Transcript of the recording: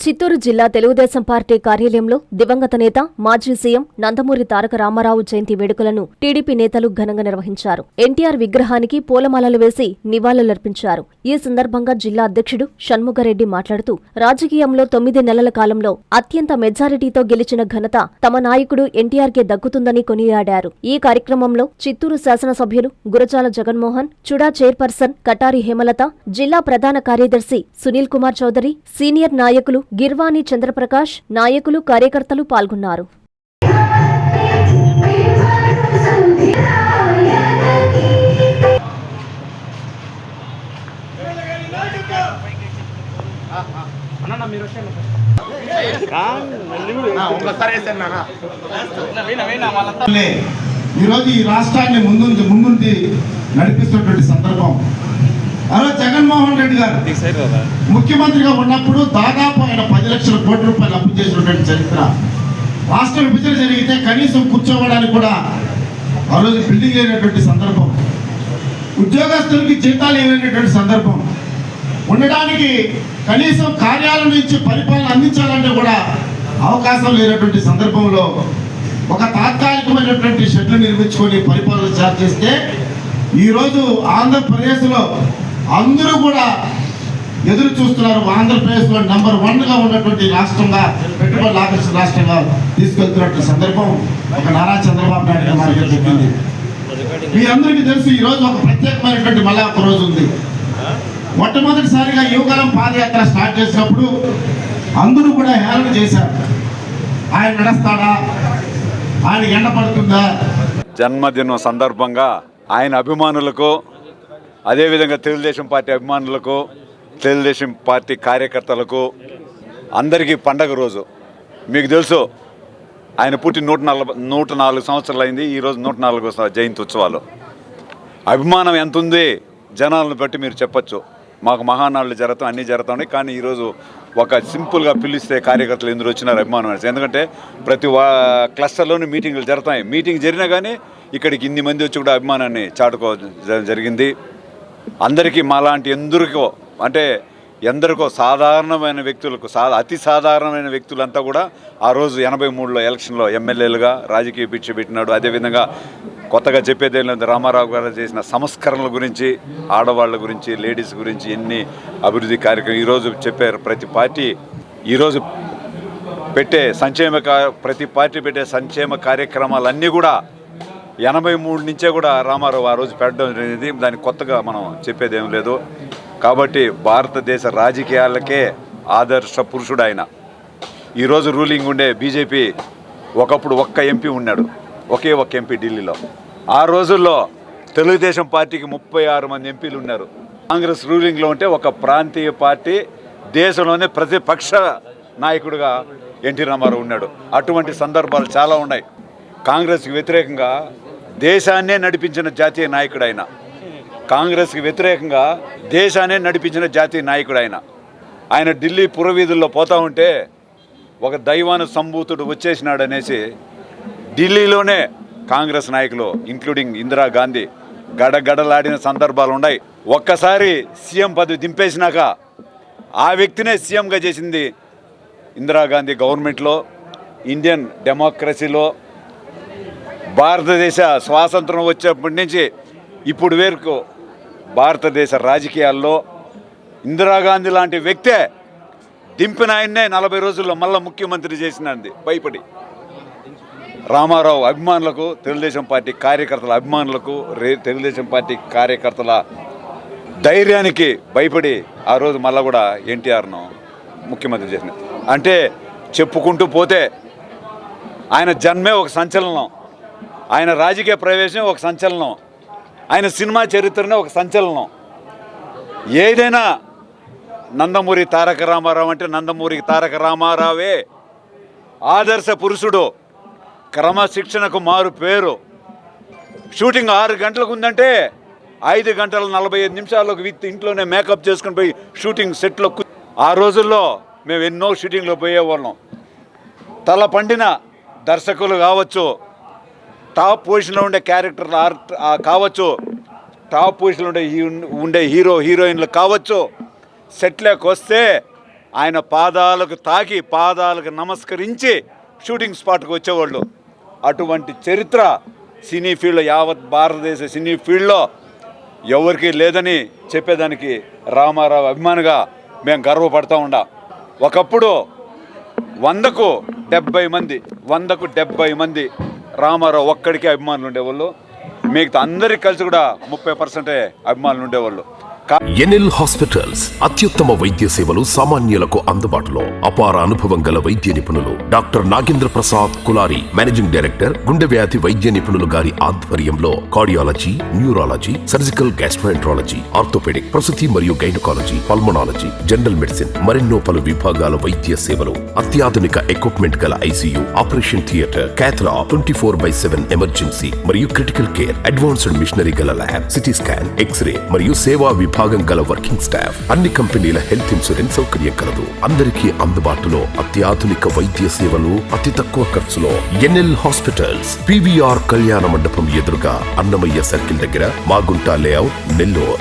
చిత్తూరు జిల్లా తెలుగుదేశం పార్టీ కార్యాలయంలో దివంగత నేత మాజీ సీఎం నందమూరి తారక రామారావు జయంతి వేడుకలను టీడీపీ నేతలు ఘనంగా నిర్వహించారు. ఎన్టీఆర్ విగ్రహానికి పూలమాలలు వేసి నివాళులర్పించారు. ఈ సందర్భంగా జిల్లా అధ్యక్షుడు షణ్ముగారెడ్డి మాట్లాడుతూ రాజకీయంలో 9 నెలల కాలంలో అత్యంత మెజారిటీతో గెలిచిన ఘనత తమ నాయకుడు ఎన్టీఆర్కే దక్కుతుందని కొనియాడారు. ఈ కార్యక్రమంలో చిత్తూరు శాసనసభ్యులు గురజాల జగన్మోహన్, చుడా చైర్పర్సన్ కటారి హేమలత, జిల్లా ప్రధాన కార్యదర్శి సునీల్ కుమార్ చౌదరి, సీనియర్ నాయకులు గిర్వాణి చంద్రప్రకాష్, నాయకులు, కార్యకర్తలు పాల్గొన్నారు. ఈరోజు ఈ రాష్ట్రాన్ని ముందుండి నడిపిస్తున్నటువంటి సందర్భం. జగన్మోహన్ రెడ్డి గారు ముఖ్యమంత్రిగా ఉన్నప్పుడు దాదాపు ఆయన 10 లక్షల కోట్ల రూపాయలు అప్పు చేసినటువంటి చరిత్ర. రాష్ట్ర విభజన జరిగితే కనీసం కూర్చోవడానికి కూడా ఆ రోజు బిల్డింగ్ లేనటువంటి సందర్భం, ఉద్యోగస్తులకి జీతాలు ఇవ్వనటువంటి సందర్భం, ఉండడానికి కనీసం కార్యాలయం నుంచి పరిపాలన అందించాలంటే కూడా అవకాశం లేనటువంటి సందర్భంలో ఒక తాత్కాలికమైనటువంటి షెడ్లు నిర్మించుకొని పరిపాలన స్టార్ట్ చేస్తే ఈరోజు ఆంధ్రప్రదేశ్లో అందరూ కూడా ఎదురు చూస్తున్నారు. ఆంధ్రప్రదేశ్లో నెంబర్ 1గా ఉన్నటువంటి రాష్ట్రంగా, పెట్టుబడుల ఆకర్షణ రాష్ట్రంగా తీసుకెళ్తున్నటువంటి సందర్భం ఒక నారా చంద్రబాబు నాయుడు గారికి చెప్పింది. మీ అందరికీ తెలుసు, ఈరోజు ఒక ప్రత్యేకమైనటువంటి మళ్ళా ఒక రోజు ఉంది. మొట్టమొదటిసారిగా యువకాలం పాదయాత్ర స్టార్ట్ చేసినప్పుడు అందరూ కూడా హేళన చేశారు. ఆయన నడుస్తాడా, ఆయన ఎండ పడుతుందా. జన్మదినం సందర్భంగా ఆయన అభిమానులకు, అదేవిధంగా తెలుగుదేశం పార్టీ అభిమానులకు, తెలుగుదేశం పార్టీ కార్యకర్తలకు అందరికీ పండగ రోజు. మీకు తెలుసు, ఆయన పుట్టి 104 సంవత్సరాలు అయింది. ఈరోజు 104వ జయంతి ఉత్సవాలు. అభిమానం ఎంత ఉంది జనాలను బట్టి మీరు చెప్పచ్చు. మాకు మహానాళ్ళు జరుగుతాం, అన్నీ జరుగుతాయి. కానీ ఈరోజు ఒక సింపుల్గా పిలిస్తే కార్యకర్తలు ఎందుకు వచ్చినారు అభిమానం అనేసి. ఎందుకంటే ప్రతి క్లస్టర్లోనూ మీటింగ్లు జరుగుతాయి. మీటింగ్ జరిగినా కానీ ఇక్కడికి ఇన్ని మంది వచ్చి కూడా అభిమానాన్ని చాటుకో జరిగింది. అందరికీ మాలాంటి ఎందరికో సాధారణమైన వ్యక్తులకు, అతి సాధారణమైన వ్యక్తులంతా కూడా ఆ రోజు 83లో ఎలక్షన్లో ఎమ్మెల్యేలుగా రాజకీయ భిక్ష పెట్టినాడు. అదేవిధంగా కొత్తగా చెప్పేది లేదు, రామారావు గారు చేసిన సంస్కరణల గురించి, ఆడవాళ్ళ గురించి, లేడీస్ గురించి ఎన్ని అభివృద్ధి కార్యక్రమం ఈరోజు చెప్పారు. ప్రతి పార్టీ పెట్టే సంక్షేమ కార్యక్రమాలన్నీ కూడా 83 నుంచే కూడా రామారావు ఆ రోజు పెట్టడం జరిగింది. దానికి కొత్తగా మనం చెప్పేది ఏం లేదు. కాబట్టి భారతదేశ రాజకీయాలకే ఆదర్శ పురుషుడు ఆయన. ఈరోజు రూలింగ్ ఉండే బీజేపీ ఒకప్పుడు ఒక్క ఎంపీ ఉన్నాడు, ఒకే ఒక్క ఎంపీ ఢిల్లీలో. ఆ రోజుల్లో తెలుగుదేశం పార్టీకి 36 మంది ఎంపీలు ఉన్నారు. కాంగ్రెస్ రూలింగ్లో ఉంటే ఒక ప్రాంతీయ పార్టీ దేశంలోనే ప్రతిపక్ష నాయకుడిగా ఎన్టీ రామారావు ఉన్నాడు. అటువంటి సందర్భాలు చాలా ఉన్నాయి. కాంగ్రెస్కి వ్యతిరేకంగా దేశాన్నే నడిపించిన జాతీయ నాయకుడు ఆయన. కాంగ్రెస్కి వ్యతిరేకంగా దేశాన్నే నడిపించిన జాతీయ నాయకుడు ఆయన. ఆయన ఢిల్లీ పురవీధుల్లో పోతూ ఉంటే ఒక దైవాన సంభూతుడు వచ్చేసినాడు అనేసి ఢిల్లీలోనే కాంగ్రెస్ నాయకులు ఇంక్లూడింగ్ ఇందిరాగాంధీ గడగడలాడిన సందర్భాలు ఉన్నాయి. ఒక్కసారి సీఎం పదవి దింపేసినాక ఆ వ్యక్తినే సీఎంగా చేసింది ఇందిరాగాంధీ గవర్నమెంట్లో, ఇండియన్ డెమోక్రసీలో. భారతదేశ స్వాతంత్రం వచ్చేప్పటి నుంచి ఇప్పుడు వరకు భారతదేశ రాజకీయాల్లో ఇందిరాగాంధీ లాంటి వ్యక్తే దింపిన ఆయన్నే 40 రోజుల్లో మళ్ళీ ముఖ్యమంత్రి చేసినది భయపడి. రామారావు అభిమానులకు, తెలుగుదేశం పార్టీ కార్యకర్తల అభిమానులకు, తెలుగుదేశం పార్టీ కార్యకర్తల ధైర్యానికి భయపడి ఆ రోజు మళ్ళీ కూడా ఎన్టీఆర్ను ముఖ్యమంత్రి చేసిన. అంటే చెప్పుకుంటూ పోతే ఆయన జన్మే ఒక సంచలనం, ఆయన రాజకీయ ప్రవేశం ఒక సంచలనం, ఆయన సినిమా చరిత్రనే ఒక సంచలనం. ఏదైనా నందమూరి తారక రామారావు అంటే నందమూరి తారక రామారావే ఆదర్శ పురుషుడు, క్రమశిక్షణకు మారు పేరు. షూటింగ్ 6 గంటలకు ఉందంటే 5 గంటల 45 నిమిషాలకు విత్ ఇంట్లోనే మేకప్ చేసుకుని పోయి షూటింగ్ సెట్లో. ఆ రోజుల్లో మేము ఎన్నో షూటింగ్లో పోయేవాళ్ళం. తల పండిన దర్శకులు కావచ్చు, టాప్ పొజిషన్లో ఉండే క్యారెక్టర్లు కావచ్చు, టాప్ పొజిషన్లో ఉండే హీరో హీరోయిన్లు కావచ్చు, సెట్లోకి వస్తే ఆయన పాదాలకు తాకి పాదాలకు నమస్కరించి షూటింగ్ స్పాట్కి వచ్చేవాళ్ళు. అటువంటి చరిత్ర సినీ ఫీల్డ్లో, యావత్ భారతదేశ సినీ ఫీల్డ్లో ఎవరికి లేదని చెప్పేదానికి రామారావు అభిమానిగా మేము గర్వపడతా ఉండాం. ఒకప్పుడు 100కు 70 మంది రామారావు ఒక్కడికే అభిమానులు ఉండేవాళ్ళు. మిగతా అందరికి కలిసి కూడా 30% అభిమానులు ఉండేవాళ్ళు. ఎన్ఎల్ హాస్పిటల్స్ అత్యుత్తమ వైద్య సేవలు సామాన్యులకు అందుబాటులో. అపార అనుభవం గల వైద్య నిపుణులు doctor Nagendra Prasad Kulari, managing director, గుండె వ్యాధి వైద్య నిపుణులు గారి ఆధ్వర్యంలో cardiology, neurology, surgical gastroenterology, orthopaedic, ప్రసూతి మరియు గైనకాలజీ, పల్మనాలజీ, జనరల్ మెడిసిన్ మరెన్నో పలు విభాగాల వైద్య సేవలు. అత్యాధునిక ఎక్విప్మెంట్ గల ఐసీయూ, ఆపరేషన్ థియేటర్, క్యాథ్లా, 24/7 ఎమర్జెన్సీ మరియు క్రిటికల్ కేర్, అడ్వాన్స్డ్ మిషనరీ గల ల్యాబ్, సిటీ స్కాన్, ఎక్స్రే మరియు సేవా విభాగం గల వర్కింగ్ స్టాఫ్. అన్ని కంపెనీల హెల్త్ ఇన్సూరెన్స్ సౌకర్యం కలదు. అందరికీ అందుబాటులో అత్యాధునిక వైద్య సేవలు అతి తక్కువ ఖర్చులో. ఎన్ఎల్ హాస్పిటల్స్, PVR కళ్యాణ మండపం ఎదురుగా, అన్నమయ్య సర్కిల్ దగ్గర, మాగుంట లేఅవుట్, నెల్లూరు.